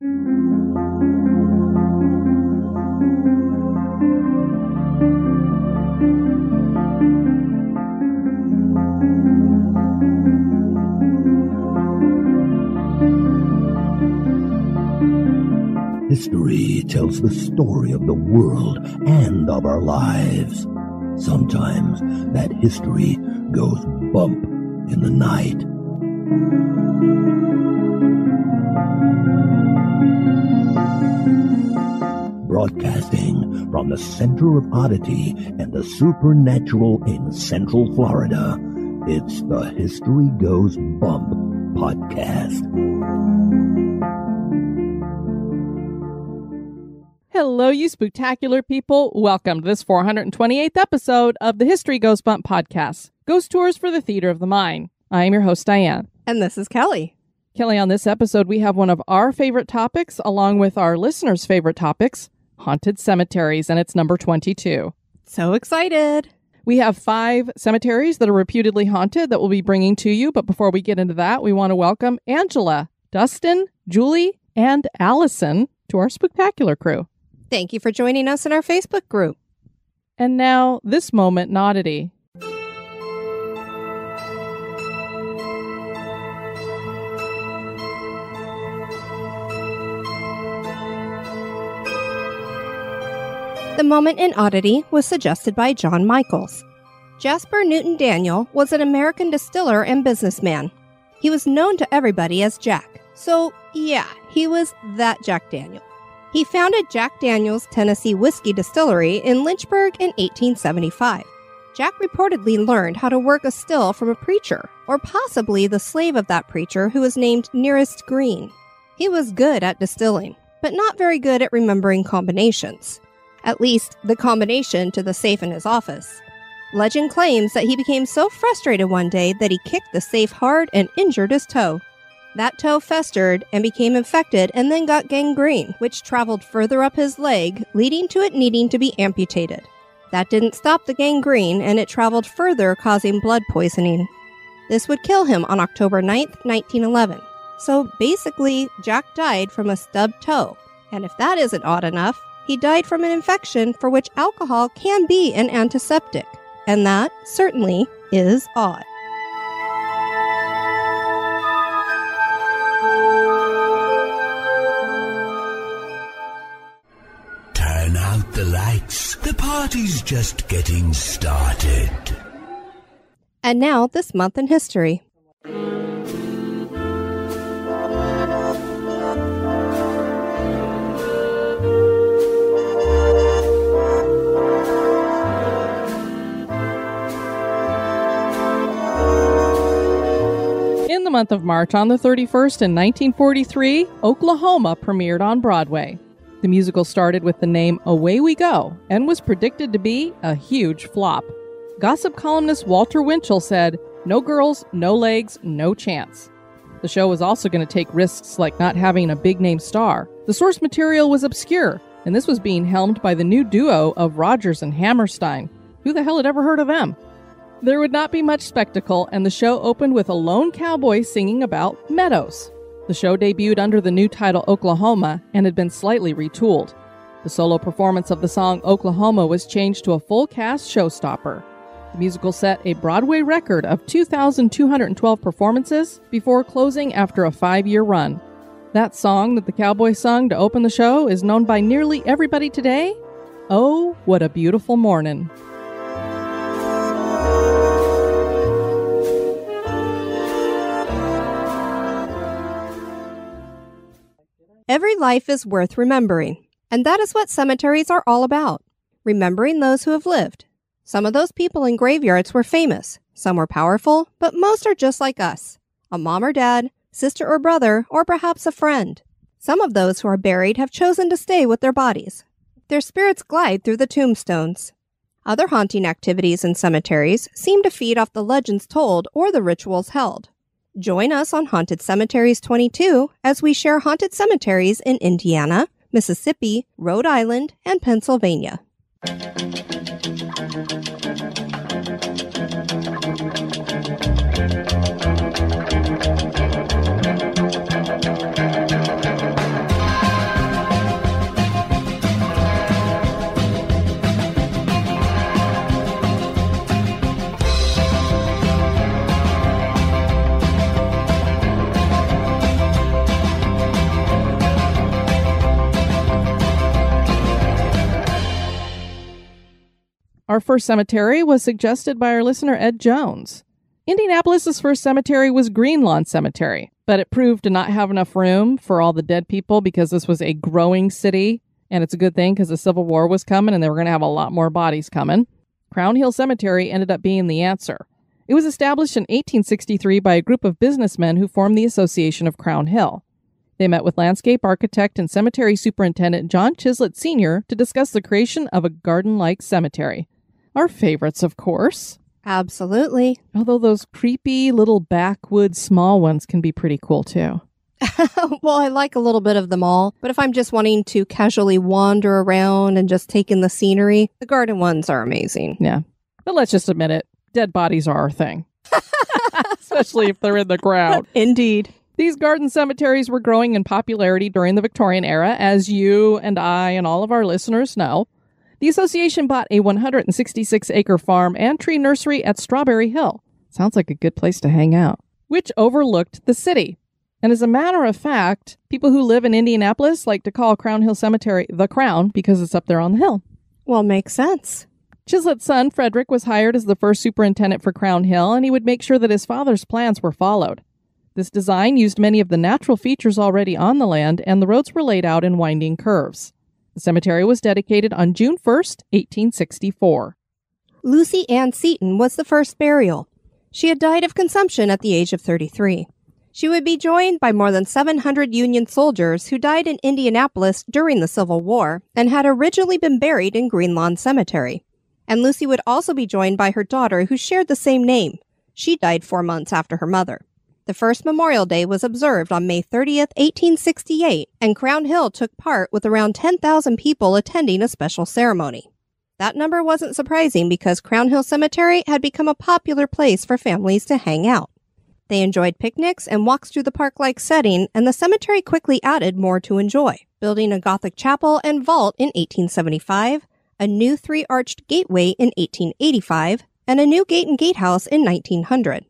History tells the story of the world and of our lives. Sometimes that history goes bump in the night. Broadcasting from the center of oddity and the supernatural in Central Florida, it's the History Goes Bump podcast. Hello, you spooktacular people. Welcome to this 428th episode of the History Goes Bump podcast, Ghost Tours for the Theater of the Mind. I am your host, Diane. And this is Kelly. Kelly, on this episode, we have one of our favorite topics, along with our listeners' favorite topics, Haunted Cemeteries, and it's number 22. So excited. We have 5 cemeteries that are reputedly haunted that we'll be bringing to you, but before we get into that, we want to welcome Angela, Dustin, Julie, and Allison to our spooktacular crew. Thank you for joining us in our Facebook group. And now, this moment in Oddity. The moment in Oddity was suggested by John Michaels. Jasper Newton Daniel was an American distiller and businessman. He was known to everybody as Jack. So, yeah, he was that Jack Daniel. He founded Jack Daniel's Tennessee Whiskey Distillery in Lynchburg in 1875. Jack reportedly learned how to work a still from a preacher, or possibly the slave of that preacher who was named Nearest Green. He was good at distilling, but not very good at remembering combinations. At least, the combination to the safe in his office. Legend claims that he became so frustrated one day that he kicked the safe hard and injured his toe. That toe festered and became infected and then got gangrene, which traveled further up his leg, leading to it needing to be amputated. That didn't stop the gangrene, and it traveled further, causing blood poisoning. This would kill him on October 9th, 1911. So basically, Jack died from a stubbed toe. And if that isn't odd enough, he died from an infection for which alcohol can be an antiseptic. And that certainly is odd. Turn out the lights. The party's just getting started. And now, this month in history. In the month of March, on the 31st in 1943, Oklahoma premiered on Broadway. The musical started with the name Away We Go and was predicted to be a huge flop. Gossip columnist Walter Winchell said, "No girls, no legs, no chance." The show was also going to take risks like not having a big-name star. The source material was obscure, and this was being helmed by the new duo of Rodgers and Hammerstein. Who the hell had ever heard of them? There would not be much spectacle, and the show opened with a lone cowboy singing about meadows. The show debuted under the new title Oklahoma and had been slightly retooled. The solo performance of the song Oklahoma was changed to a full-cast showstopper. The musical set a Broadway record of 2,212 performances before closing after a 5-year run. That song that the cowboy sung to open the show is known by nearly everybody today. Oh, what a beautiful morning. Every life is worth remembering, and that is what cemeteries are all about, remembering those who have lived. Some of those people in graveyards were famous, some were powerful, but most are just like us, a mom or dad, sister or brother, or perhaps a friend. Some of those who are buried have chosen to stay with their bodies. Their spirits glide through the tombstones. Other haunting activities in cemeteries seem to feed off the legends told or the rituals held. Join us on Haunted Cemeteries 22 as we share haunted cemeteries in Indiana, Mississippi, Rhode Island, and Pennsylvania. Our first cemetery was suggested by our listener Ed Jones. Indianapolis's first cemetery was Green Lawn Cemetery, but it proved to not have enough room for all the dead people because this was a growing city, and it's a good thing because the Civil War was coming and they were going to have a lot more bodies coming. Crown Hill Cemetery ended up being the answer. It was established in 1863 by a group of businessmen who formed the Association of Crown Hill. They met with landscape architect and cemetery superintendent John Chislett Sr. to discuss the creation of a garden-like cemetery. Our favorites, of course. Absolutely. Although those creepy little backwoods small ones can be pretty cool too. Well, I like a little bit of them all, but if I'm just wanting to casually wander around and just take in the scenery, the garden ones are amazing. Yeah. But let's just admit it, dead bodies are our thing. Especially if they're in the ground. Indeed. These garden cemeteries were growing in popularity during the Victorian era, as you and I and all of our listeners know. The association bought a 166-acre farm and tree nursery at Strawberry Hill. Sounds like a good place to hang out. Which overlooked the city. And as a matter of fact, people who live in Indianapolis like to call Crown Hill Cemetery the Crown because it's up there on the hill. Well, makes sense. Chislett's son, Frederick, was hired as the first superintendent for Crown Hill, and he would make sure that his father's plans were followed. This design used many of the natural features already on the land, and the roads were laid out in winding curves. The cemetery was dedicated on June 1st, 1864. Lucy Ann Seton was the first burial. She had died of consumption at the age of 33. She would be joined by more than 700 Union soldiers who died in Indianapolis during the Civil War and had originally been buried in Green Lawn Cemetery. And Lucy would also be joined by her daughter who shared the same name. She died 4 months after her mother. The first Memorial Day was observed on May 30th, 1868, and Crown Hill took part with around 10,000 people attending a special ceremony. That number wasn't surprising because Crown Hill Cemetery had become a popular place for families to hang out. They enjoyed picnics and walks through the park-like setting, and the cemetery quickly added more to enjoy, building a Gothic chapel and vault in 1875, a new 3-arched gateway in 1885, and a new gate and gatehouse in 1900.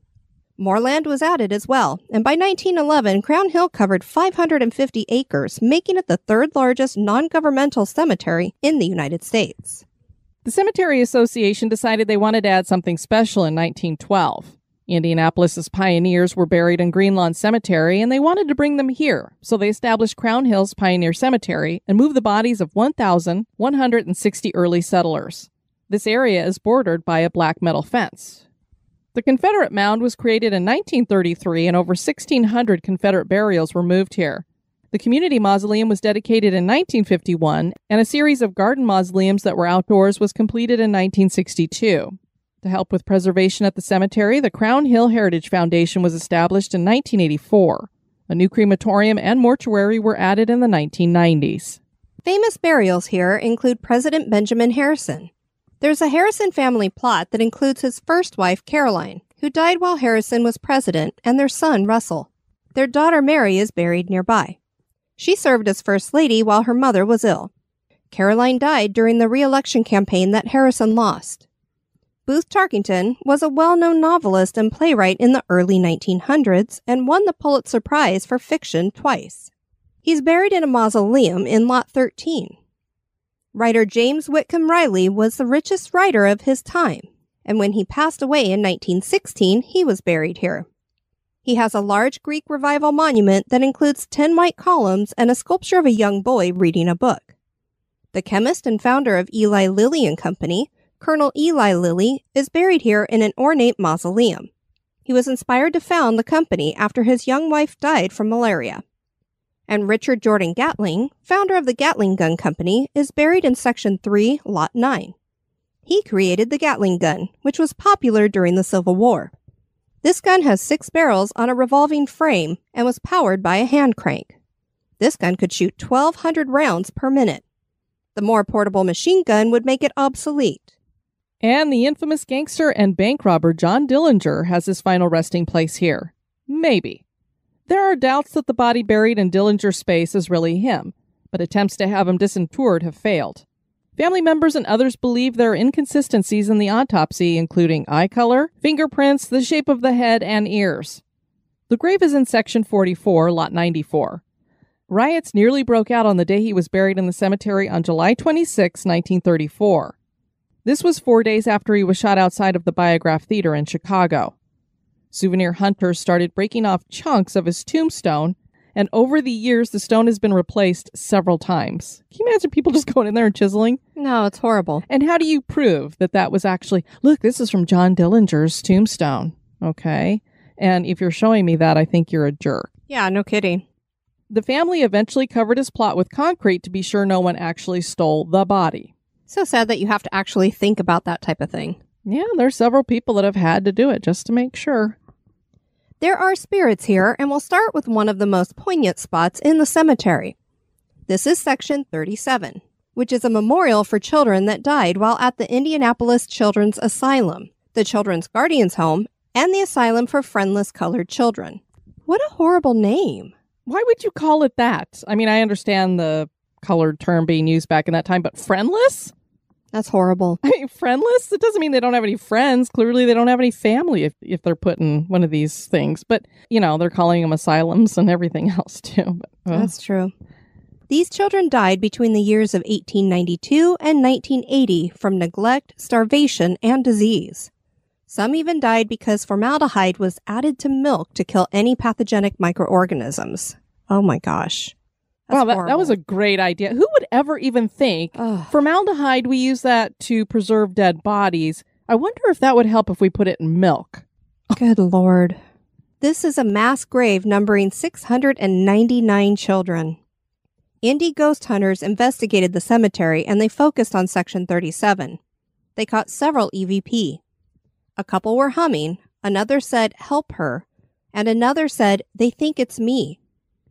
More land was added as well, and by 1911, Crown Hill covered 550 acres, making it the third largest non-governmental cemetery in the United States. The Cemetery Association decided they wanted to add something special in 1912. Indianapolis's pioneers were buried in Green Lawn Cemetery, and they wanted to bring them here, so they established Crown Hill's Pioneer Cemetery and moved the bodies of 1,160 early settlers. This area is bordered by a black metal fence. The Confederate mound was created in 1933, and over 1,600 Confederate burials were moved here. The community mausoleum was dedicated in 1951, and a series of garden mausoleums that were outdoors was completed in 1962. To help with preservation at the cemetery, the Crown Hill Heritage Foundation was established in 1984. A new crematorium and mortuary were added in the 1990s. Famous burials here include President Benjamin Harrison. There's a Harrison family plot that includes his first wife, Caroline, who died while Harrison was president, and their son, Russell. Their daughter, Mary, is buried nearby. She served as First Lady while her mother was ill. Caroline died during the re-election campaign that Harrison lost. Booth Tarkington was a well-known novelist and playwright in the early 1900s and won the Pulitzer Prize for fiction twice. He's buried in a mausoleum in Lot 13. Writer James Whitcomb Riley was the richest writer of his time, and when he passed away in 1916, he was buried here. He has a large Greek Revival monument that includes 10 white columns and a sculpture of a young boy reading a book. The chemist and founder of Eli Lilly and Company, Colonel Eli Lilly, is buried here in an ornate mausoleum. He was inspired to found the company after his young wife died from malaria. And Richard Jordan Gatling, founder of the Gatling Gun Company, is buried in Section 3, Lot 9. He created the Gatling gun, which was popular during the Civil War. This gun has 6 barrels on a revolving frame and was powered by a hand crank. This gun could shoot 1,200 rounds per minute. The more portable machine gun would make it obsolete. And the infamous gangster and bank robber John Dillinger has his final resting place here. Maybe. There are doubts that the body buried in Dillinger's space is really him, but attempts to have him disinterred have failed. Family members and others believe there are inconsistencies in the autopsy, including eye color, fingerprints, the shape of the head, and ears. The grave is in Section 44, Lot 94. Riots nearly broke out on the day he was buried in the cemetery on July 26, 1934. This was 4 days after he was shot outside of the Biograph Theater in Chicago. Souvenir hunters started breaking off chunks of his tombstone, and over the years, the stone has been replaced several times. Can you imagine people just going in there and chiseling? No, it's horrible. And how do you prove that that was actually, look, this is from John Dillinger's tombstone, okay? And if you're showing me that, I think you're a jerk. Yeah, no kidding. The family eventually covered his plot with concrete to be sure no one actually stole the body. So sad that you have to actually think about that type of thing. Yeah, there's several people that have had to do it just to make sure. There are spirits here, and we'll start with one of the most poignant spots in the cemetery. This is Section 37, which is a memorial for children that died while at the Indianapolis Children's Asylum, the Children's Guardian's Home, and the Asylum for Friendless Colored Children. What a horrible name. Why would you call it that? I mean, I understand the colored term being used back in that time, but friendless? That's horrible. I mean, friendless? It doesn't mean they don't have any friends. Clearly, they don't have any family if they're put in one of these things. But, you know, they're calling them asylums and everything else, too. But, That's true. These children died between the years of 1892 and 1980 from neglect, starvation, and disease. Some even died because formaldehyde was added to milk to kill any pathogenic microorganisms. Oh, my gosh. Wow, that was a great idea. Who would ever even think formaldehyde, we use that to preserve dead bodies. I wonder if that would help if we put it in milk. Good Lord. This is a mass grave numbering 699 children. Indy ghost hunters investigated the cemetery and they focused on Section 37. They caught several EVP. A couple were humming, another said, "Help her," and another said, "They think it's me."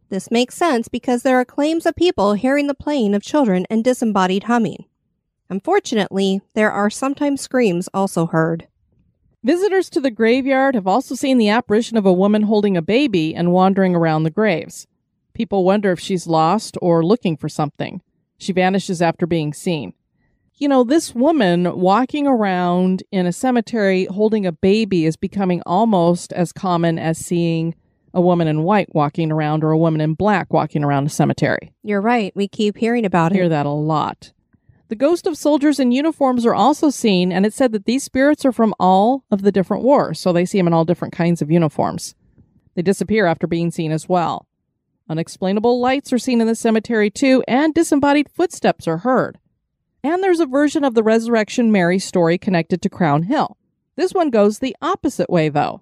This makes sense because there are claims of people hearing the playing of children and disembodied humming. Unfortunately, there are sometimes screams also heard. Visitors to the graveyard have also seen the apparition of a woman holding a baby and wandering around the graves. People wonder if she's lost or looking for something. She vanishes after being seen. You know, this woman walking around in a cemetery holding a baby is becoming almost as common as seeing a woman in white walking around or a woman in black walking around a cemetery. You're right. We keep hearing about I hear that a lot. The ghosts of soldiers in uniforms are also seen, and it's said that these spirits are from all of the different wars, so they see them in all different kinds of uniforms. They disappear after being seen as well. Unexplainable lights are seen in the cemetery too, and disembodied footsteps are heard. And there's a version of the Resurrection Mary story connected to Crown Hill. This one goes the opposite way, though.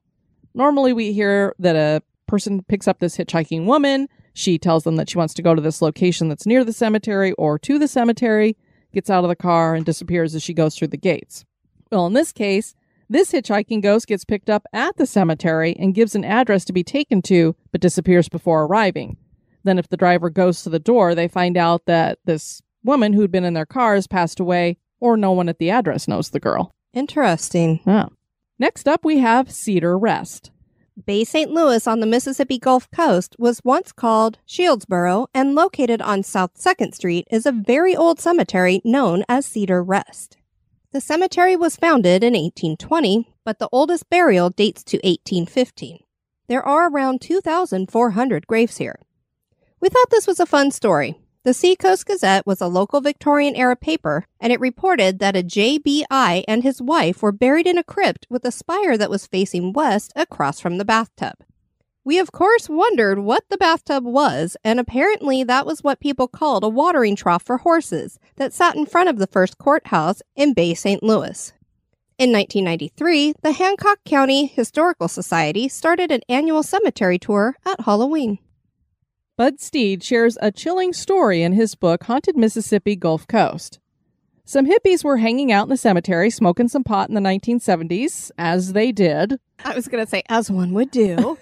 Normally we hear that a person picks up this hitchhiking woman. She tells them that she wants to go to this location that's near the cemetery or to the cemetery, gets out of the car, and disappears as she goes through the gates. Well, in this case, this hitchhiking ghost gets picked up at the cemetery and gives an address to be taken to, but disappears before arriving. Then if the driver goes to the door, they find out that this woman who'd been in their car has passed away, or no one at the address knows the girl. Interesting. Oh. Next up, we have Cedar Rest. Bay St. Louis on the Mississippi Gulf Coast was once called Shieldsboro, and located on South 2nd Street is a very old cemetery known as Cedar Rest. The cemetery was founded in 1820, but the oldest burial dates to 1815. There are around 2,400 graves here. We thought this was a fun story. The Seacoast Gazette was a local Victorian-era paper, and it reported that a JBI and his wife were buried in a crypt with a spire that was facing west across from the bathtub. We, of course, wondered what the bathtub was, and apparently that was what people called a watering trough for horses that sat in front of the first courthouse in Bay St. Louis. In 1993, the Hancock County Historical Society started an annual cemetery tour at Halloween. Bud Steed shares a chilling story in his book, Haunted Mississippi Gulf Coast. Some hippies were hanging out in the cemetery smoking some pot in the 1970s, as they did. I was going to say, as one would do.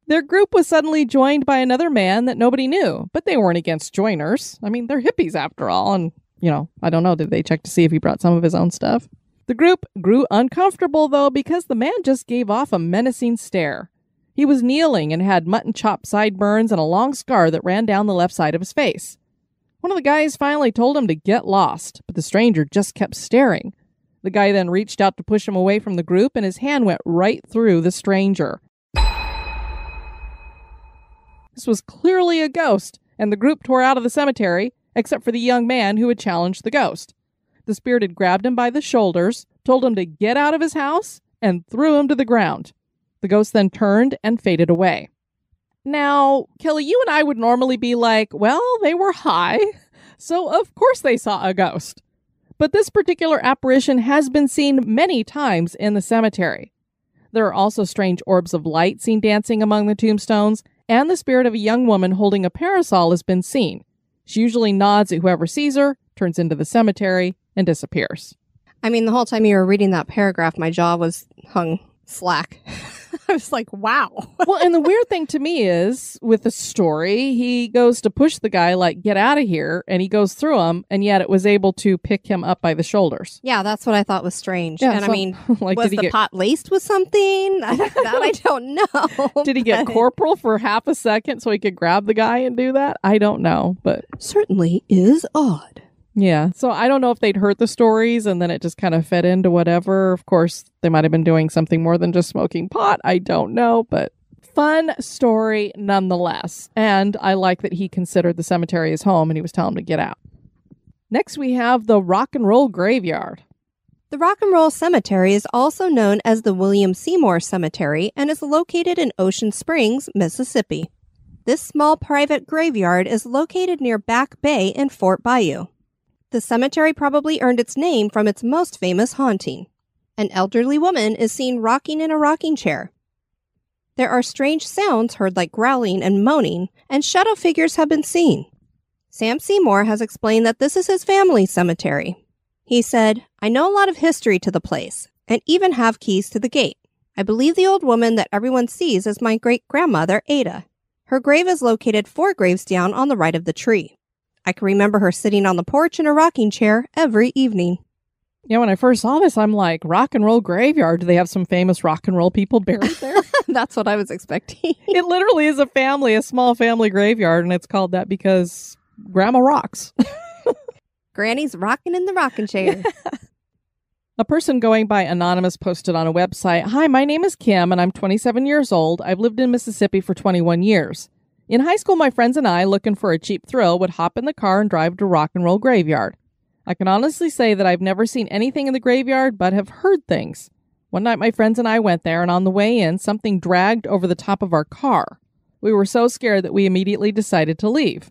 Their group was suddenly joined by another man that nobody knew, but they weren't against joiners. I mean, they're hippies after all, and, you know, I don't know, did they check to see if he brought some of his own stuff? The group grew uncomfortable, though, because the man just gave off a menacing stare. He was kneeling and had mutton chop sideburns and a long scar that ran down the left side of his face. One of the guys finally told him to get lost, but the stranger just kept staring. The guy then reached out to push him away from the group, and his hand went right through the stranger. This was clearly a ghost, and the group tore out of the cemetery, except for the young man who had challenged the ghost. the spirit had grabbed him by the shoulders, told him to get out of his house, and threw him to the ground. The ghost then turned and faded away. Now, Kelly, you and I would normally be like, well, they were high, so of course they saw a ghost. But this particular apparition has been seen many times in the cemetery. There are also strange orbs of light seen dancing among the tombstones, and the spirit of a young woman holding a parasol has been seen. She usually nods at whoever sees her, turns into the cemetery, and disappears. I mean, the whole time you were reading that paragraph, my jaw was hung slack. I was like, wow. Well, and the weird thing to me is, with the story, he goes to push the guy, like, get out of here, and he goes through him, and yet it was able to pick him up by the shoulders. Yeah, that's what I thought was strange. Yeah, and so, I mean, like, was the pot laced with something? That I don't know. Did he get corporal for half a second so he could grab the guy and do that? I don't know, but certainly is odd. Yeah, so I don't know if they'd heard the stories and then it just kind of fed into whatever. Of course, they might have been doing something more than just smoking pot. I don't know, but fun story nonetheless. And I like that he considered the cemetery his home and he was telling him to get out. Next, we have the Rock and Roll Graveyard. The Rock and Roll Cemetery is also known as the William Seymour Cemetery and is located in Ocean Springs, Mississippi. This small private graveyard is located near Back Bay in Fort Bayou. The cemetery probably earned its name from its most famous haunting. An elderly woman is seen rocking in a rocking chair. There are strange sounds heard like growling and moaning, and shadow figures have been seen. Sam Seymour has explained that this is his family's cemetery. He said, "I know a lot of history to the place, and even have keys to the gate. I believe the old woman that everyone sees is my great-grandmother, Ada. Her grave is located 4 graves down on the right of the tree. I can remember her sitting on the porch in a rocking chair every evening." Yeah, when I first saw this, I'm like, Rock and Roll Graveyard. Do they have some famous rock and roll people buried there? That's what I was expecting. It literally is a small family graveyard, and it's called that because Grandma rocks. Granny's rocking in the rocking chair. A person going by Anonymous posted on a website, "Hi, my name is Kim, and I'm 27 years old. I've lived in Mississippi for 21 years. In high school, my friends and I, looking for a cheap thrill, would hop in the car and drive to Rock and Roll Graveyard. I can honestly say that I've never seen anything in the graveyard, but have heard things. One night, my friends and I went there, and on the way in, something dragged over the top of our car. We were so scared that we immediately decided to leave.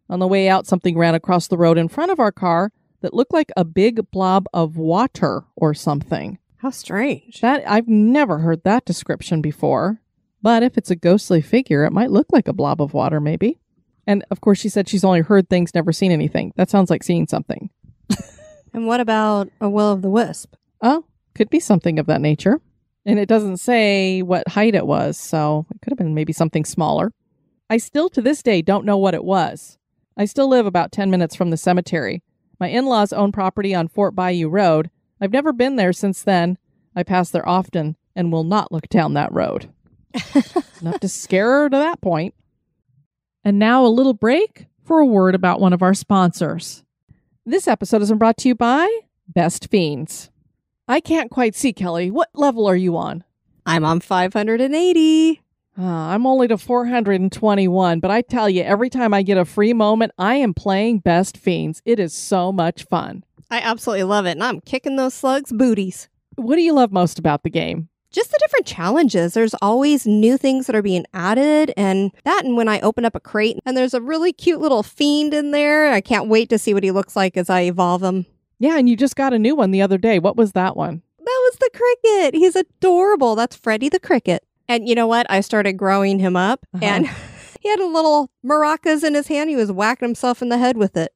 On the way out, something ran across the road in front of our car that looked like a big blob of water or something." How strange. I've never heard that description before. But if it's a ghostly figure, it might look like a blob of water, maybe. And, of course, she said she's only heard things, never seen anything. That sounds like seeing something. And what about a will-o'-the-wisp? Oh, could be something of that nature. And it doesn't say what height it was, so it could have been maybe something smaller. I still, to this day, don't know what it was. I still live about 10 minutes from the cemetery. My in-laws own property on Fort Bayou Road. I've never been there since then. I pass there often and will not look down that road. Enough to scare her to that point. And now a little break for a word about one of our sponsors. This episode is brought to you by Best Fiends. I can't quite see, Kelly. What level are you on? I'm on 580. I'm only to 421, but I tell you, every time I get a free moment, I am playing Best Fiends. It is so much fun. I absolutely love it, and I'm kicking those slugs' booties. What do you love most about the game? Just the different challenges. There's always new things that are being added, and when I open up a crate and there's a really cute little fiend in there, I can't wait to see what he looks like as I evolve him. Yeah, and you just got a new one the other day. What was that one? That was the cricket. He's adorable. That's Freddy the Cricket. And you know what? I started growing him up, and he had a little maracas in his hand. He was whacking himself in the head with it.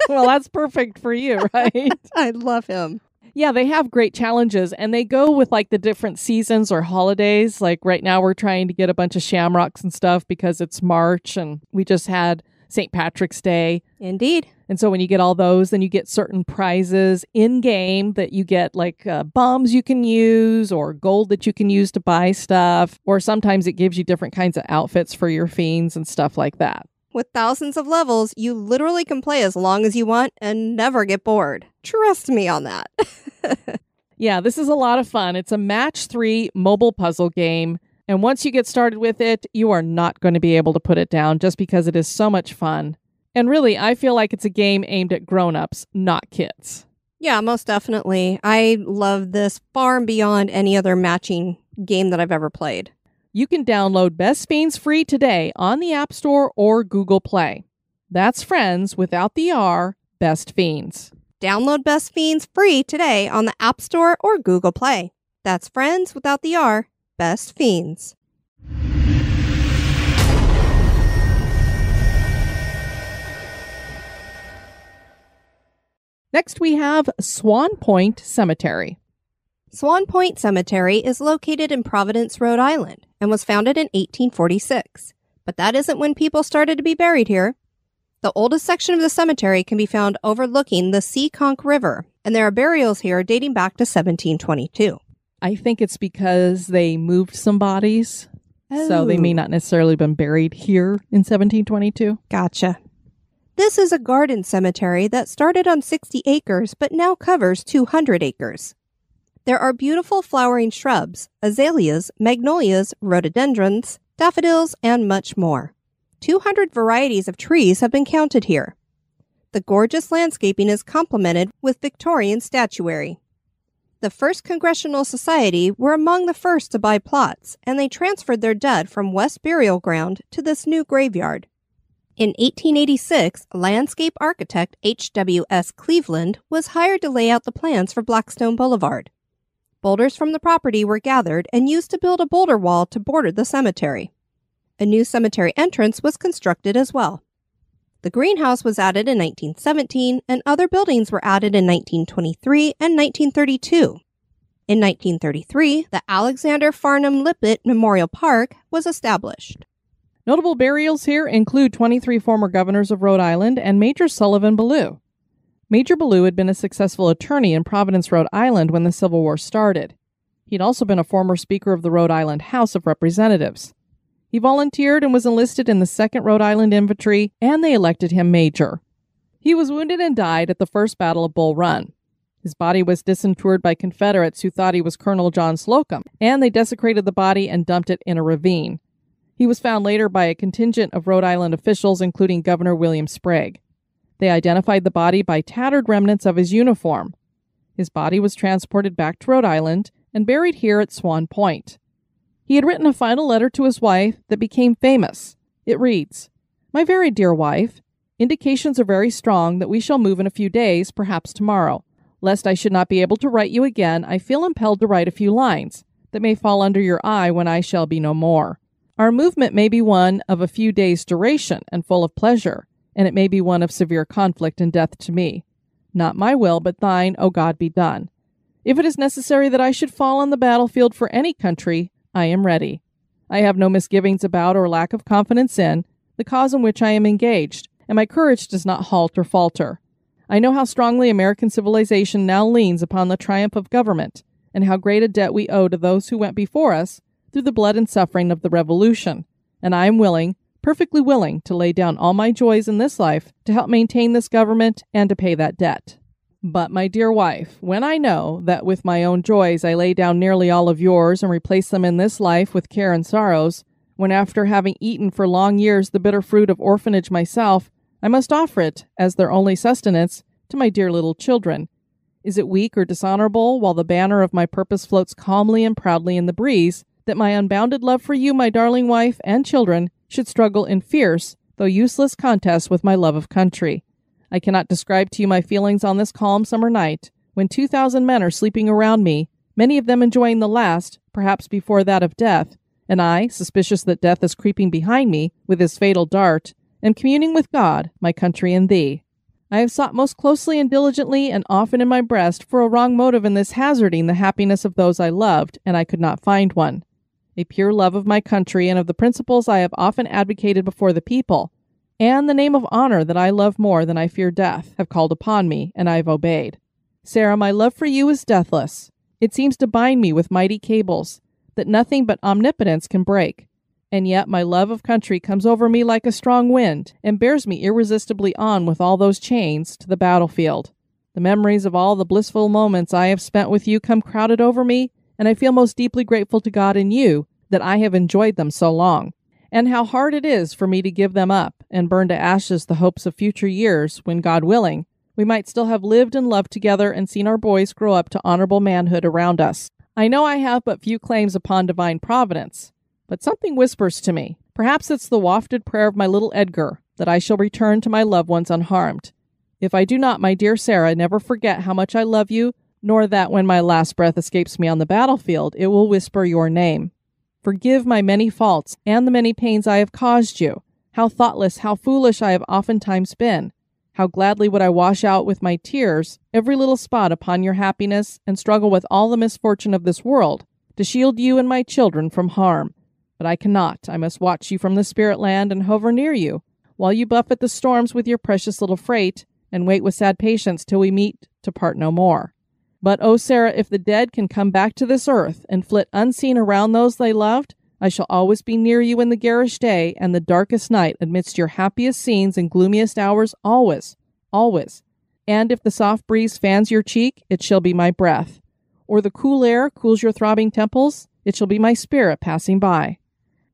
Well, that's perfect for you, right? I love him. Yeah, they have great challenges, and they go with like the different seasons or holidays. Like right now we're trying to get a bunch of shamrocks and stuff because it's March and we just had St. Patrick's Day. Indeed. And so when you get all those, then you get certain prizes in game that you get, like bombs you can use or gold that you can use to buy stuff. Or sometimes it gives you different kinds of outfits for your fiends and stuff like that. With thousands of levels, you literally can play as long as you want and never get bored. Trust me on that. Yeah, this is a lot of fun. It's a match 3 mobile puzzle game. And once you get started with it, you are not going to be able to put it down just because it is so much fun. And really, I feel like it's a game aimed at grown-ups, not kids. Yeah, most definitely. I love this far and beyond any other matching game that I've ever played. You can download Best Fiends free today on the App Store or Google Play. That's Friends without the R, Best Fiends. Download Best Fiends free today on the App Store or Google Play. That's Friends without the R, Best Fiends. Next, we have Swan Point Cemetery. Swan Point Cemetery is located in Providence, Rhode Island, and was founded in 1846. But that isn't when people started to be buried here. The oldest section of the cemetery can be found overlooking the Seekonk River, and there are burials here dating back to 1722. I think it's because they moved some bodies, so they may not necessarily have been buried here in 1722. Gotcha. This is a garden cemetery that started on 60 acres but now covers 200 acres. There are beautiful flowering shrubs, azaleas, magnolias, rhododendrons, daffodils, and much more. 200 varieties of trees have been counted here. The gorgeous landscaping is complemented with Victorian statuary. The First Congressional Society were among the first to buy plots, and they transferred their dead from West Burial Ground to this new graveyard. In 1886, landscape architect H.W.S. Cleveland was hired to lay out the plans for Blackstone Boulevard. Boulders from the property were gathered and used to build a boulder wall to border the cemetery. A new cemetery entrance was constructed as well. The greenhouse was added in 1917, and other buildings were added in 1923 and 1932. In 1933, the Alexander Farnham Lippitt Memorial Park was established. Notable burials here include 23 former governors of Rhode Island and Major Sullivan Ballou. Major Ballou had been a successful attorney in Providence, Rhode Island when the Civil War started. He'd also been a former Speaker of the Rhode Island House of Representatives. He volunteered and was enlisted in the 2nd Rhode Island Infantry, and they elected him major. He was wounded and died at the First Battle of Bull Run. His body was disinterred by Confederates who thought he was Colonel John Slocum, and they desecrated the body and dumped it in a ravine. He was found later by a contingent of Rhode Island officials, including Governor William Sprague. They identified the body by tattered remnants of his uniform. His body was transported back to Rhode Island and buried here at Swan Point. He had written a final letter to his wife that became famous. It reads, "My very dear wife, indications are very strong that we shall move in a few days, perhaps tomorrow. Lest I should not be able to write you again, I feel impelled to write a few lines that may fall under your eye when I shall be no more. Our movement may be one of a few days' duration and full of pleasure, and it may be one of severe conflict and death to me. Not my will, but thine, O God, be done. If it is necessary that I should fall on the battlefield for any country, I am ready. I have no misgivings about or lack of confidence in the cause in which I am engaged, and my courage does not halt or falter. I know how strongly American civilization now leans upon the triumph of government, and how great a debt we owe to those who went before us through the blood and suffering of the Revolution, and I am willing, perfectly willing, to lay down all my joys in this life to help maintain this government and to pay that debt. But, my dear wife, when I know that with my own joys I lay down nearly all of yours and replace them in this life with care and sorrows, when after having eaten for long years the bitter fruit of orphanage myself, I must offer it, as their only sustenance, to my dear little children, is it weak or dishonorable, while the banner of my purpose floats calmly and proudly in the breeze, that my unbounded love for you, my darling wife, and children, should struggle in fierce, though useless contest with my love of country? I cannot describe to you my feelings on this calm summer night, when 2,000 men are sleeping around me, many of them enjoying the last, perhaps before that of death, and I, suspicious that death is creeping behind me with his fatal dart, am communing with God, my country, and thee. I have sought most closely and diligently and often in my breast for a wrong motive in this hazarding the happiness of those I loved, and I could not find one. A pure love of my country and of the principles I have often advocated before the people, and the name of honor that I love more than I fear death, have called upon me, and I have obeyed. Sarah, my love for you is deathless. It seems to bind me with mighty cables that nothing but omnipotence can break. And yet my love of country comes over me like a strong wind, and bears me irresistibly on with all those chains to the battlefield. The memories of all the blissful moments I have spent with you come crowded over me, and I feel most deeply grateful to God and you that I have enjoyed them so long. And how hard it is for me to give them up and burn to ashes the hopes of future years when, God willing, we might still have lived and loved together and seen our boys grow up to honorable manhood around us. I know I have but few claims upon divine providence, but something whispers to me. Perhaps it's the wafted prayer of my little Edgar, that I shall return to my loved ones unharmed. If I do not, my dear Sarah, never forget how much I love you, nor that when my last breath escapes me on the battlefield, it will whisper your name. Forgive my many faults and the many pains I have caused you. How thoughtless, how foolish I have oftentimes been. How gladly would I wash out with my tears every little spot upon your happiness and struggle with all the misfortune of this world to shield you and my children from harm. But I cannot. I must watch you from the spirit land and hover near you, while you buffet the storms with your precious little freight, and wait with sad patience till we meet to part no more. But, oh Sarah, if the dead can come back to this earth and flit unseen around those they loved, I shall always be near you in the garish day and the darkest night amidst your happiest scenes and gloomiest hours, always, always. And if the soft breeze fans your cheek, it shall be my breath. Or the cool air cools your throbbing temples, it shall be my spirit passing by.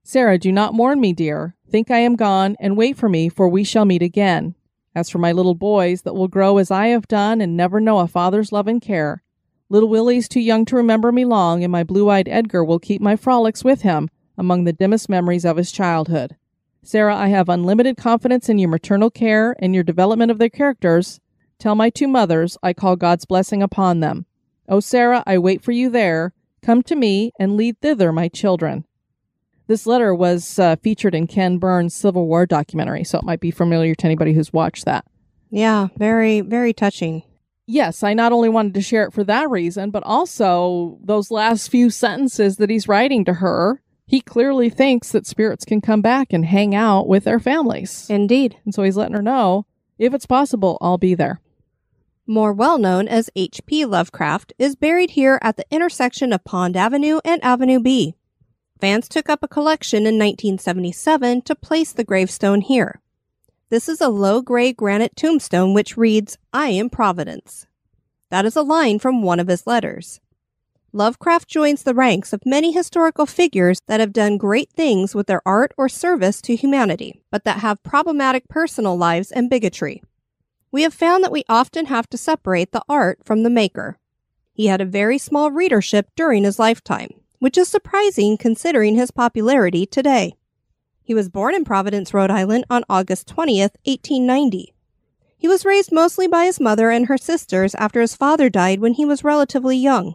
Sarah, do not mourn me, dear. Think I am gone, and wait for me, for we shall meet again. As for my little boys that will grow as I have done and never know a father's love and care, little Willie's too young to remember me long, and my blue-eyed Edgar will keep my frolics with him among the dimmest memories of his childhood. Sarah, I have unlimited confidence in your maternal care and your development of their characters. Tell my two mothers I call God's blessing upon them. Oh, Sarah, I wait for you there. Come to me and lead thither my children. This letter was featured in Ken Burns' Civil War documentary, so it might be familiar to anybody who's watched that. Yeah, very, very touching. Yes, I not only wanted to share it for that reason, but also those last few sentences that he's writing to her. He clearly thinks that spirits can come back and hang out with their families. Indeed. And so he's letting her know, if it's possible, I'll be there. More well-known as H.P. Lovecraft is buried here at the intersection of Pond Avenue and Avenue B. Fans took up a collection in 1977 to place the gravestone here. This is a low-grade granite tombstone which reads, "I am Providence." That is a line from one of his letters. Lovecraft joins the ranks of many historical figures that have done great things with their art or service to humanity, but that have problematic personal lives and bigotry. We have found that we often have to separate the art from the maker. He had a very small readership during his lifetime, which is surprising considering his popularity today. He was born in Providence, Rhode Island on August 20th, 1890. He was raised mostly by his mother and her sisters after his father died when he was relatively young.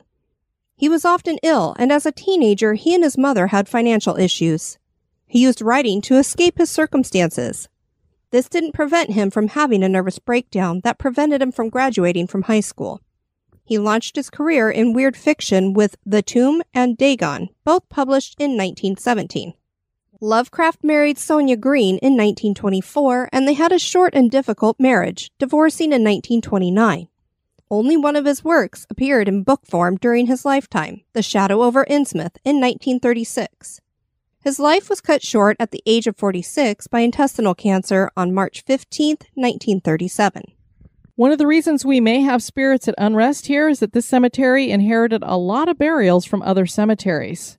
He was often ill, and as a teenager, he and his mother had financial issues. He used writing to escape his circumstances. This didn't prevent him from having a nervous breakdown that prevented him from graduating from high school. He launched his career in weird fiction with The Tomb and Dagon, both published in 1917. Lovecraft married Sonia Green in 1924, and they had a short and difficult marriage, divorcing in 1929. Only one of his works appeared in book form during his lifetime, The Shadow over Innsmouth, in 1936. His life was cut short at the age of 46 by intestinal cancer on March 15, 1937. One of the reasons we may have spirits at unrest here is that this cemetery inherited a lot of burials from other cemeteries.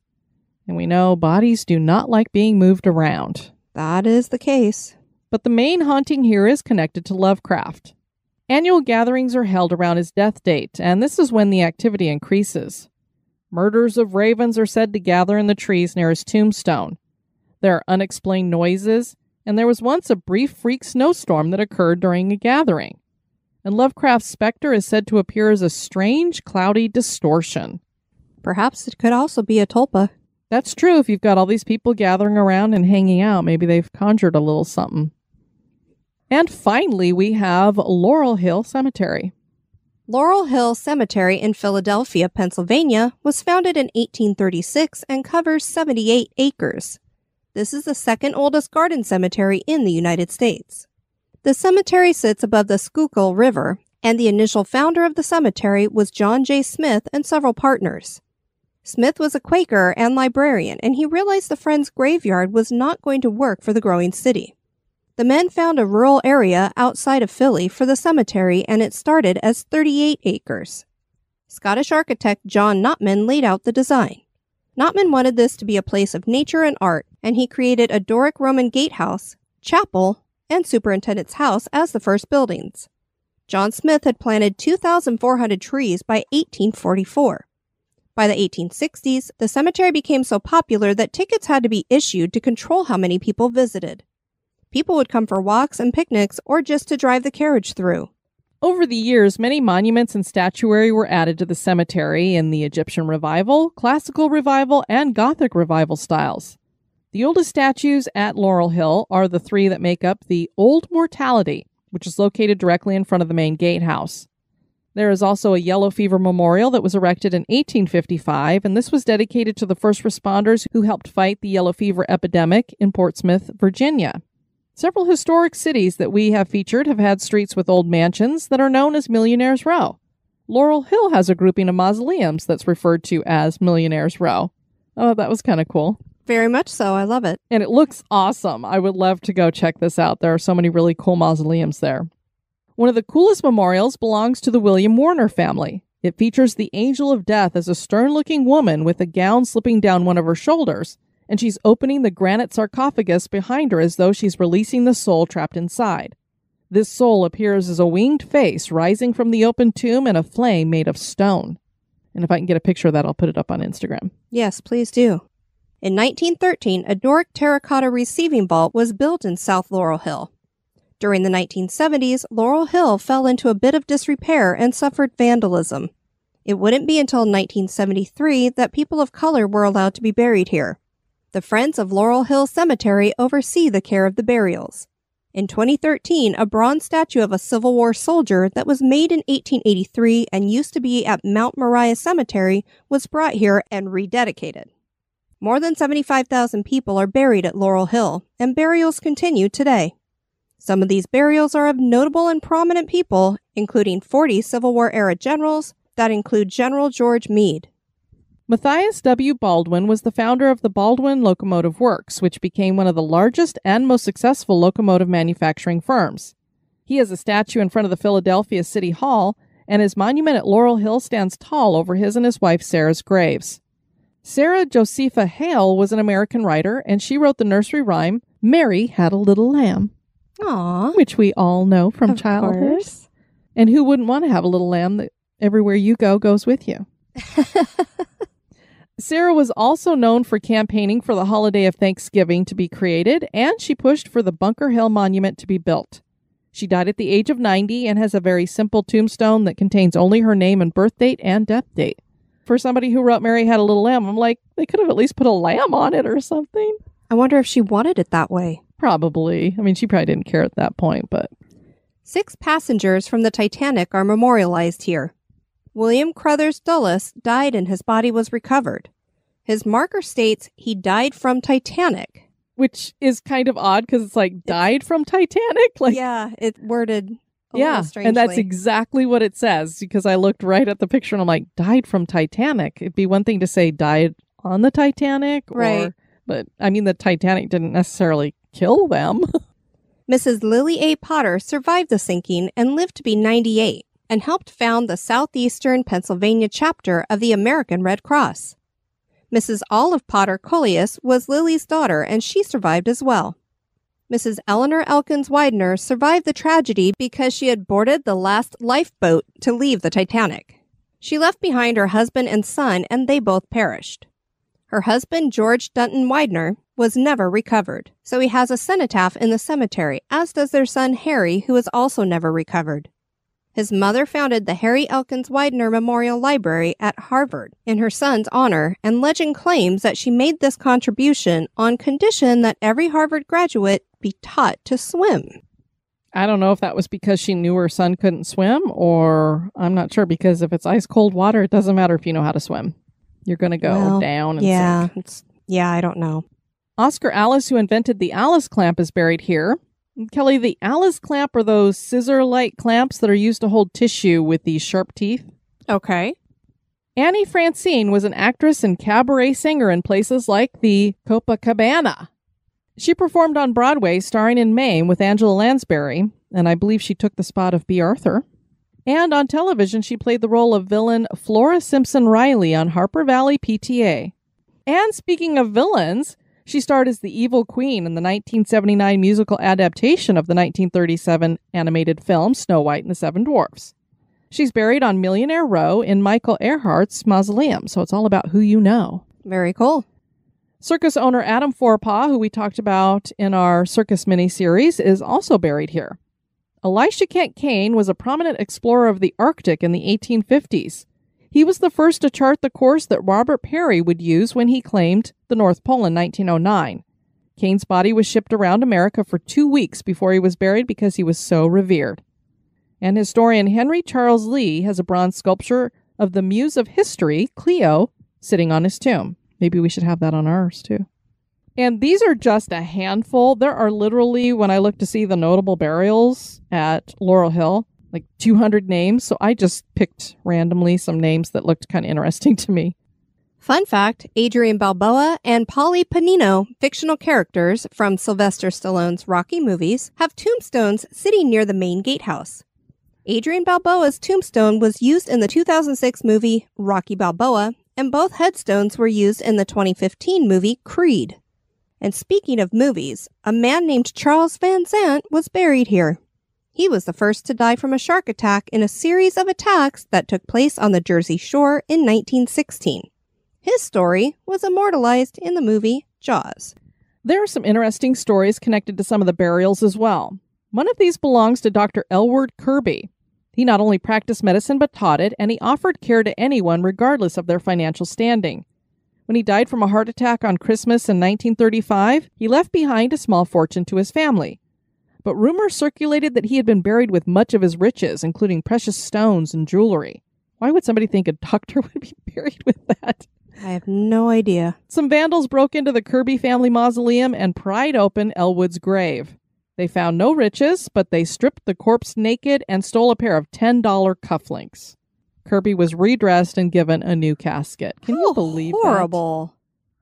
And we know bodies do not like being moved around. That is the case. But the main haunting here is connected to Lovecraft. Annual gatherings are held around his death date, and this is when the activity increases. Murders of ravens are said to gather in the trees near his tombstone. There are unexplained noises, and there was once a brief freak snowstorm that occurred during a gathering. And Lovecraft's specter is said to appear as a strange, cloudy distortion. Perhaps it could also be a tulpa. That's true. If you've got all these people gathering around and hanging out, maybe they've conjured a little something. And finally, we have Laurel Hill Cemetery. Laurel Hill Cemetery in Philadelphia, Pennsylvania, was founded in 1836 and covers 78 acres. This is the second oldest garden cemetery in the United States. The cemetery sits above the Schuylkill River, and the initial founder of the cemetery was John J. Smith and several partners. Smith was a Quaker and librarian, and he realized the Friends' graveyard was not going to work for the growing city. The men found a rural area outside of Philly for the cemetery, and it started as 38 acres. Scottish architect John Notman laid out the design. Notman wanted this to be a place of nature and art, and he created a Doric Roman gatehouse, chapel, and superintendent's house as the first buildings. John Smith had planted 2,400 trees by 1844. By the 1860s, the cemetery became so popular that tickets had to be issued to control how many people visited. People would come for walks and picnics or just to drive the carriage through. Over the years, many monuments and statuary were added to the cemetery in the Egyptian Revival, Classical Revival, and Gothic Revival styles. The oldest statues at Laurel Hill are the three that make up the Old Mortality, which is located directly in front of the main gatehouse. There is also a yellow fever memorial that was erected in 1855, and this was dedicated to the first responders who helped fight the yellow fever epidemic in Portsmouth, Virginia. Several historic cities that we have featured have had streets with old mansions that are known as Millionaires' Row. Laurel Hill has a grouping of mausoleums that's referred to as Millionaires' Row. Oh, that was kind of cool. Very much so. I love it. And it looks awesome. I would love to go check this out. There are so many really cool mausoleums there. One of the coolest memorials belongs to the William Warner family. It features the Angel of Death as a stern-looking woman with a gown slipping down one of her shoulders, and she's opening the granite sarcophagus behind her as though she's releasing the soul trapped inside. This soul appears as a winged face rising from the open tomb in a flame made of stone. And if I can get a picture of that, I'll put it up on Instagram. Yes, please do. In 1913, a Doric terracotta receiving vault was built in South Laurel Hill. During the 1970s, Laurel Hill fell into a bit of disrepair and suffered vandalism. It wouldn't be until 1973 that people of color were allowed to be buried here. The Friends of Laurel Hill Cemetery oversee the care of the burials. In 2013, a bronze statue of a Civil War soldier that was made in 1883 and used to be at Mount Moriah Cemetery was brought here and rededicated. More than 75,000 people are buried at Laurel Hill, and burials continue today. Some of these burials are of notable and prominent people, including 40 Civil War-era generals that include General George Meade. Matthias W. Baldwin was the founder of the Baldwin Locomotive Works, which became one of the largest and most successful locomotive manufacturing firms. He has a statue in front of the Philadelphia City Hall, and his monument at Laurel Hill stands tall over his and his wife Sarah's graves. Sarah Josepha Hale was an American writer, and she wrote the nursery rhyme, "Mary Had a Little Lamb," Aww. which we all know from Of childhood. course. And who wouldn't want to have a little lamb that everywhere you go goes with you? Sarah was also known for campaigning for the holiday of Thanksgiving to be created, and she pushed for the Bunker Hill Monument to be built. She died at the age of 90 and has a very simple tombstone that contains only her name and birth date and death date. For somebody who wrote Mary Had a Little Lamb, I'm like, they could have at least put a lamb on it or something. I wonder if she wanted it that way. Probably. I mean, she probably didn't care at that point, but... 6 passengers from the Titanic are memorialized here. William Crothers Dulles died and his body was recovered. His marker states he died from Titanic. Which is kind of odd because it's like, died from Titanic? Like, Yeah, it's worded a little strangely. and that's exactly what it says, because I looked right at the picture and I'm like, died from Titanic. It'd be one thing to say died on the Titanic. Right. But, I mean, the Titanic didn't necessarily kill them. Mrs. Lily A. Potter survived the sinking and lived to be 98 and helped found the Southeastern Pennsylvania chapter of the American Red Cross. Mrs. Olive Potter Coleus was Lily's daughter, and she survived as well. Mrs. Eleanor Elkins Widener survived the tragedy because she had boarded the last lifeboat to leave the Titanic. She left behind her husband and son, and they both perished. Her husband, George Dunton Widener, was never recovered, so he has a cenotaph in the cemetery, as does their son Harry, who is also never recovered. His mother founded the Harry Elkins Widener Memorial Library at Harvard in her son's honor, and legend claims that she made this contribution on condition that every Harvard graduate be taught to swim. I don't know if that was because she knew her son couldn't swim, or I'm not sure, because if it's ice cold water, it doesn't matter if you know how to swim. You're going to go down and sink. Yeah, I don't know. Oscar Alice, who invented the Alice clamp, is buried here. And Kelly, the Alice clamp are those scissor-like clamps that are used to hold tissue with these sharp teeth. Okay. Annie Francine was an actress and cabaret singer in places like the Copacabana. She performed on Broadway, starring in Mame with Angela Lansbury, and I believe she took the spot of B. Arthur. And on television, she played the role of villain Flora Simpson Riley on Harper Valley PTA. And speaking of villains, She starred as the evil queen in the 1979 musical adaptation of the 1937 animated film Snow White and the Seven Dwarfs. She's buried on Millionaire Row in Michael Earhart's mausoleum, so it's all about who you know. Very cool. Circus owner Adam Forepaugh, who we talked about in our circus miniseries, is also buried here. Elisha Kent Kane was a prominent explorer of the Arctic in the 1850s. He was the first to chart the course that Robert Peary would use when he claimed the North Pole in 1909. Kane's body was shipped around America for 2 weeks before he was buried because he was so revered. And historian Henry Charles Lee has a bronze sculpture of the Muse of History, Cleo, sitting on his tomb. Maybe we should have that on ours, too. And these are just a handful. There are literally, when I look to see the notable burials at Laurel Hill, like 200 names. So I just picked randomly some names that looked kind of interesting to me. Fun fact, Adrian Balboa and Polly Panino, fictional characters from Sylvester Stallone's Rocky movies, have tombstones sitting near the main gatehouse. Adrian Balboa's tombstone was used in the 2006 movie Rocky Balboa, and both headstones were used in the 2015 movie Creed. And speaking of movies, a man named Charles Van Zant was buried here. He was the first to die from a shark attack in a series of attacks that took place on the Jersey Shore in 1916. His story was immortalized in the movie Jaws. There are some interesting stories connected to some of the burials as well. One of these belongs to Dr. Elward Kirby. He not only practiced medicine but taught it, and he offered care to anyone regardless of their financial standing. When he died from a heart attack on Christmas in 1935, he left behind a small fortune to his family. But rumors circulated that he had been buried with much of his riches, including precious stones and jewelry. Why would somebody think a doctor would be buried with that? I have no idea. Some vandals broke into the Kirby family mausoleum and pried open Elwood's grave. They found no riches, but they stripped the corpse naked and stole a pair of $10 cufflinks. Kirby was redressed and given a new casket. Can you believe horrible.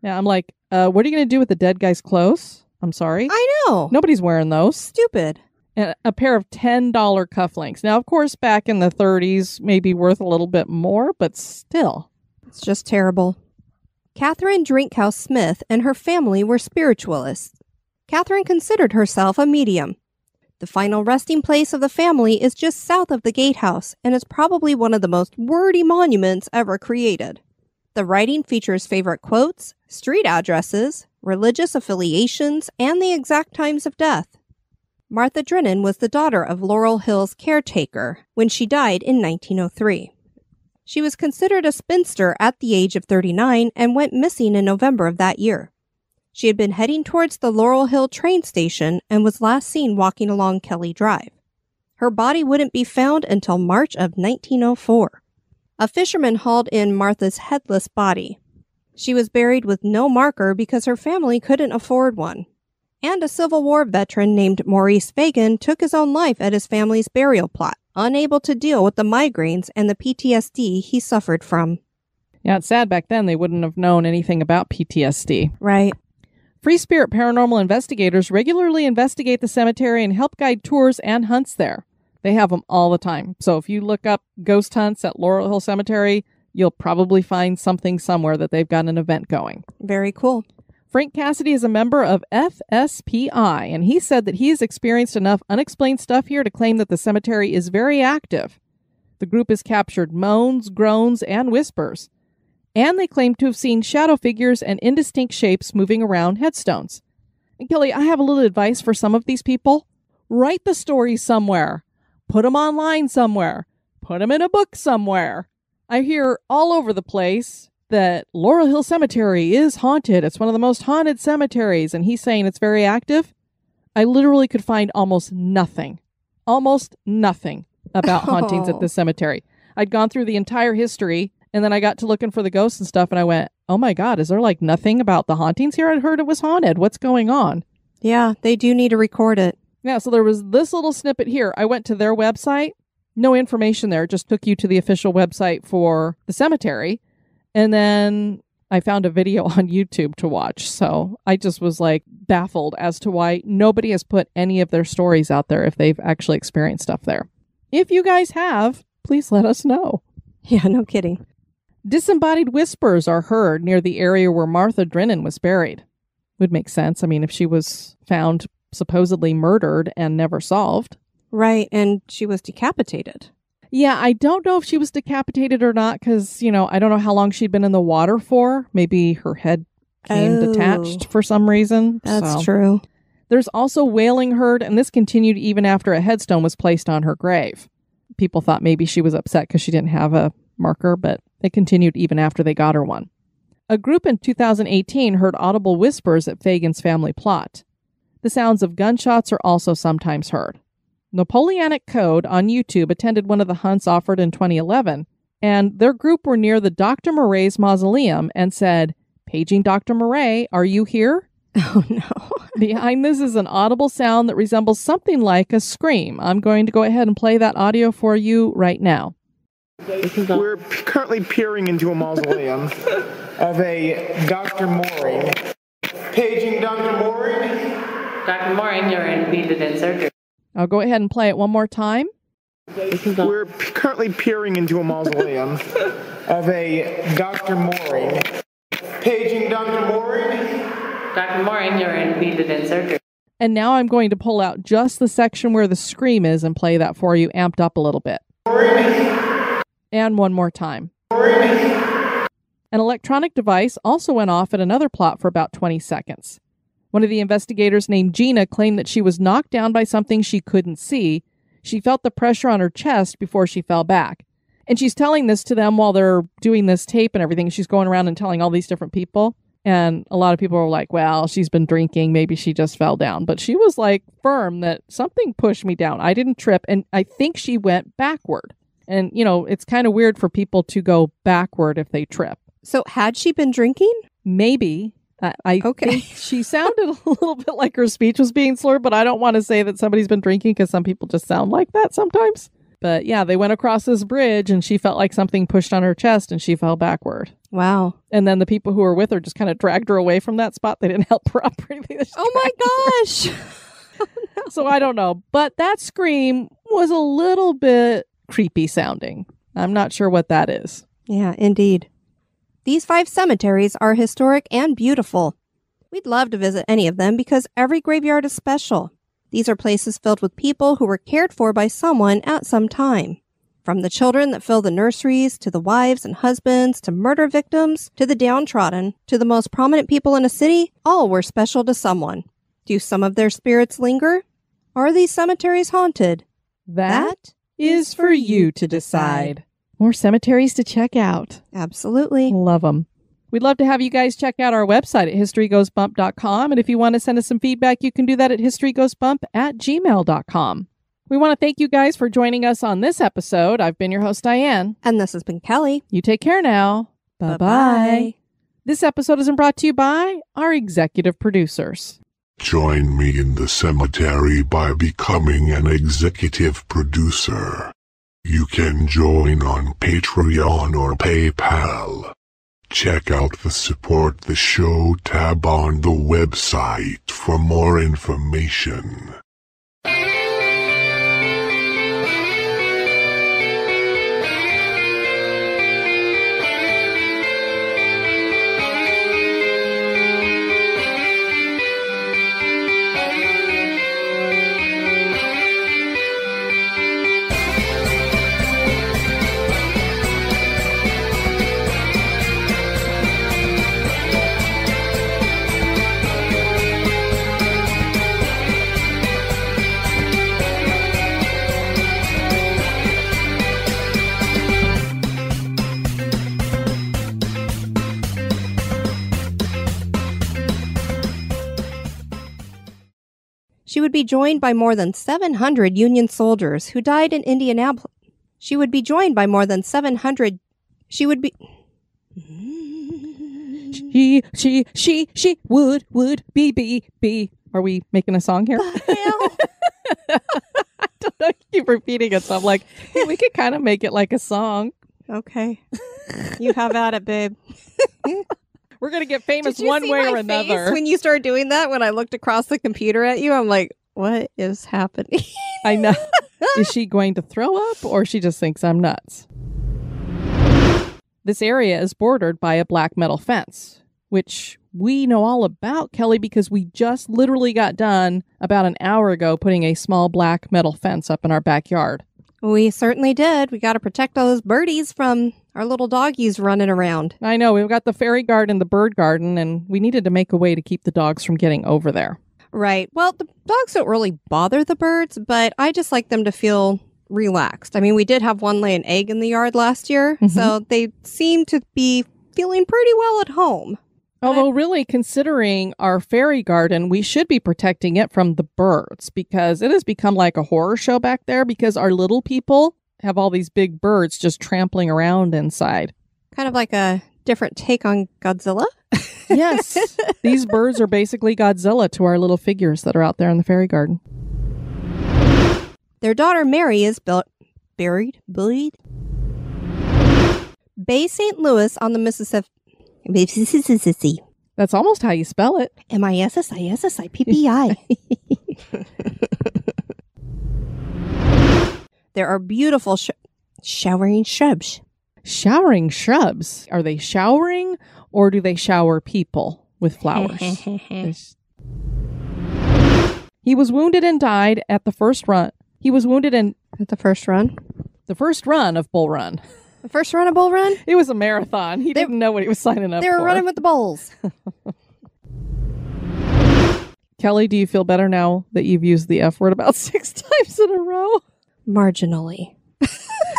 that? Yeah, I'm like, what are you going to do with the dead guy's clothes? I'm sorry. I know. Nobody's wearing those. Stupid. And a pair of $10 cufflinks. Now, of course, back in the 30s, maybe worth a little bit more, but still. It's just terrible. Catherine Drinkhouse Smith and her family were spiritualists. Catherine considered herself a medium. The final resting place of the family is just south of the gatehouse, and is probably one of the most wordy monuments ever created. The writing features favorite quotes, street addresses, religious affiliations, and the exact times of death. Martha Drennen was the daughter of Laurel Hill's caretaker when she died in 1903. She was considered a spinster at the age of 39 and went missing in November of that year. She had been heading towards the Laurel Hill train station and was last seen walking along Kelly Drive. Her body wouldn't be found until March of 1904. A fisherman hauled in Martha's headless body. She was buried with no marker because her family couldn't afford one. And a Civil War veteran named Maurice Fagan took his own life at his family's burial plot, unable to deal with the migraines and the PTSD he suffered from. Yeah, it's sad back then they wouldn't have known anything about PTSD. Right. Free Spirit paranormal investigators regularly investigate the cemetery and help guide tours and hunts there. They have them all the time. So if you look up ghost hunts at Laurel Hill Cemetery, you'll probably find something somewhere that they've got an event going. Very cool. Frank Cassidy is a member of FSPI, and he said that he has experienced enough unexplained stuff here to claim that the cemetery is very active. The group has captured moans, groans, and whispers. And they claim to have seen shadow figures and indistinct shapes moving around headstones. And Kelly, I have a little advice for some of these people. Write the stories somewhere. Put them online somewhere. Put them in a book somewhere. I hear all over the place that Laurel Hill Cemetery is haunted. It's one of the most haunted cemeteries. And he's saying it's very active. I literally could find almost nothing about hauntings at this cemetery. I'd gone through the entire history. And then I got to looking for the ghosts and stuff, and I went, oh my God, is there like nothing about the hauntings here? I'd heard it was haunted. What's going on? Yeah, they do need to record it. Yeah, so there was this little snippet here. I went to their website. No information there. It just took you to the official website for the cemetery. And then I found a video on YouTube to watch. So I just was like baffled as to why nobody has put any of their stories out there if they've actually experienced stuff there. If you guys have, please let us know. Yeah, no kidding. Disembodied whispers are heard near the area where Martha Drennen was buried. Would make sense. I mean, if she was found supposedly murdered and never solved. Right, and she was decapitated. Yeah, I don't know if she was decapitated or not because, I don't know how long she'd been in the water for. Maybe her head came detached for some reason. That's true. There's also wailing heard, and this continued even after a headstone was placed on her grave. People thought maybe she was upset because she didn't have a marker, but it continued even after they got her one. A group in 2018 heard audible whispers at Fagan's family plot. The sounds of gunshots are also sometimes heard. Napoleonic Code on YouTube attended one of the hunts offered in 2011, and their group were near the Dr. Murray's mausoleum and said, "Paging Dr. Murray, are you here?" Oh, no. Behind this is an audible sound that resembles something like a scream. I'm going to go ahead and play that audio for you right now. We're currently peering into a mausoleum of a Dr. Mooring. Paging Dr. Mooring. Dr. Mooring, you're impeded in surgery. I'll go ahead and play it one more time. We're currently peering into a mausoleum of a Dr. Mooring. Paging Dr. Mooring. Dr. Mooring, you're impeded in surgery. And now I'm going to pull out just the section where the scream is and play that for you, amped up a little bit. And one more time. An electronic device also went off at another plot for about 20 seconds. One of the investigators named Gina claimed that she was knocked down by something she couldn't see. She felt the pressure on her chest before she fell back. And she's telling this to them while they're doing this tape and everything. She's going around and telling all these different people. And a lot of people were like, well, she's been drinking. Maybe she just fell down. But she was like firm that something pushed me down. I didn't trip. And I think she went backward. And, it's kind of weird for people to go backward if they trip. So had she been drinking? Maybe. I think she sounded a little bit like her speech was being slurred, but I don't want to say that somebody's been drinking because some people just sound like that sometimes. But yeah, they went across this bridge and she felt like something pushed on her chest and she fell backward. Wow. And then the people who were with her just kind of dragged her away from that spot. They didn't help her up or anything. Oh my gosh. Oh, no. So I don't know. But that scream was a little bit creepy sounding. I'm not sure what that is. Yeah, indeed. These 5 cemeteries are historic and beautiful. We'd love to visit any of them because every graveyard is special. These are places filled with people who were cared for by someone at some time. From the children that fill the nurseries, to the wives and husbands, to murder victims, to the downtrodden, to the most prominent people in a city, all were special to someone. Do some of their spirits linger? Are these cemeteries haunted? That is for you to decide. More cemeteries to check out. Absolutely. Love them. We'd love to have you guys check out our website at historygoesbump.com. And if you want to send us some feedback, you can do that at historygoesbump@gmail.com. We want to thank you guys for joining us on this episode. I've been your host, Diane. And this has been Kelly. You take care now. Bye-bye. This episode is brought to you by our executive producers. Join me in the cemetery by becoming an executive producer. You can join on Patreon or PayPal. Check out the Support the Show tab on the website for more information. She would be joined by more than 700 Union soldiers who died in Indianapolis. She would be would be. Are we making a song here? Hell? I don't know. I keep repeating it, so I'm like, hey, we could kind of make it like a song. Okay. You have at it, babe. We're going to get famous one way or another. When you started doing that, when I looked across the computer at you, I'm like, what is happening? I know. Is she going to throw up or she just thinks I'm nuts? This area is bordered by a black metal fence, which we know all about, Kelly, because we just literally got done about an hour ago putting a small black metal fence up in our backyard. We certainly did. We got to protect those birdies from our little doggies running around. I know. We've got the fairy garden, the bird garden, and we needed to make a way to keep the dogs from getting over there. Right. Well, the dogs don't really bother the birds, but I just like them to feel relaxed. I mean, we did have one lay an egg in the yard last year, so they seem to be feeling pretty well at home. Although really, considering our fairy garden, we should be protecting it from the birds because it has become like a horror show back there because our little people have all these big birds just trampling around inside. Kind of like a different take on Godzilla. Yes. These birds are basically Godzilla to our little figures that are out there in the fairy garden. Their daughter Mary is buried Bay St. Louis on the Mississippi. That's almost how you spell it. MISSISSIPPI. There are beautiful showering shrubs. Showering shrubs? Are they showering or do they shower people with flowers? He was wounded and died at the first run. He was wounded At the first run? The first run of Bull Run. The first run of Bull Run? It was a marathon. He didn't know what he was signing up for. They were running with the bulls. Kelly, do you feel better now that you've used the F word about 6 times in a row? Marginally.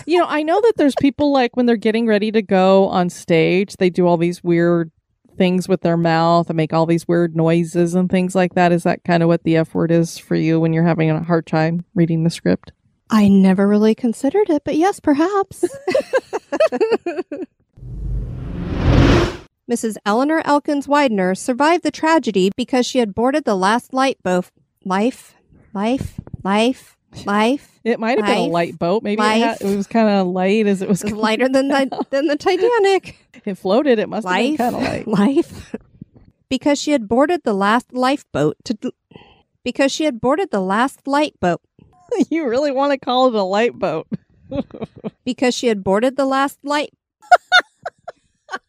You know, I know that there's people like when they're getting ready to go on stage, they do all these weird things with their mouth and make all these weird noises and things like that. Is that kind of what the F word is for you when you're having a hard time reading the script? I never really considered it, but yes, perhaps. Mrs. Eleanor Elkins Widener survived the tragedy because she had boarded the last lifeboat. Life. It might have been a light boat. Maybe it was kind of light as it was lighter than the Titanic. It floated. It must have been kind of light. Life. Because she had boarded the last lifeboat because she had boarded the last lifeboat. You really want to call it a light boat. Because she had boarded the last light.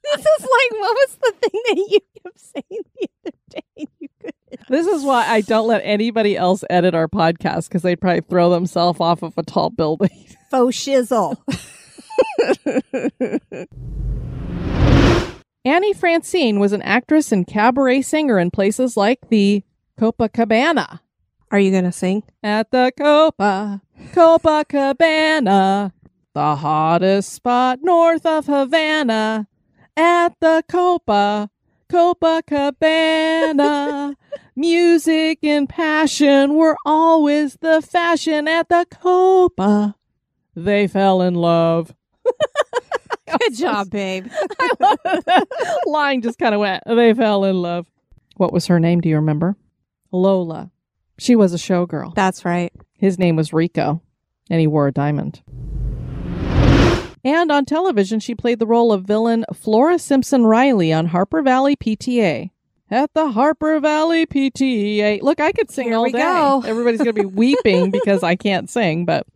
This is like, what was the thing that you kept saying the other day? This is why I don't let anybody else edit our podcast, because they'd probably throw themselves off of a tall building. Faux shizzle. Annie Francine was an actress and cabaret singer in places like the Copacabana. Are you going to sing? At the Copacabana, the hottest spot north of Havana. At the Copacabana, music and passion were always the fashion. At the Copa, they fell in love. Good job, babe. I love that line just kind of went, they fell in love. What was her name? Do you remember? Lola. She was a showgirl. That's right. His name was Rico, and he wore a diamond. And on television, she played the role of villain Flora Simpson Riley on Harper Valley PTA. At the Harper Valley PTA. Look, I could sing all day. Go. Everybody's going to be weeping because I can't sing, but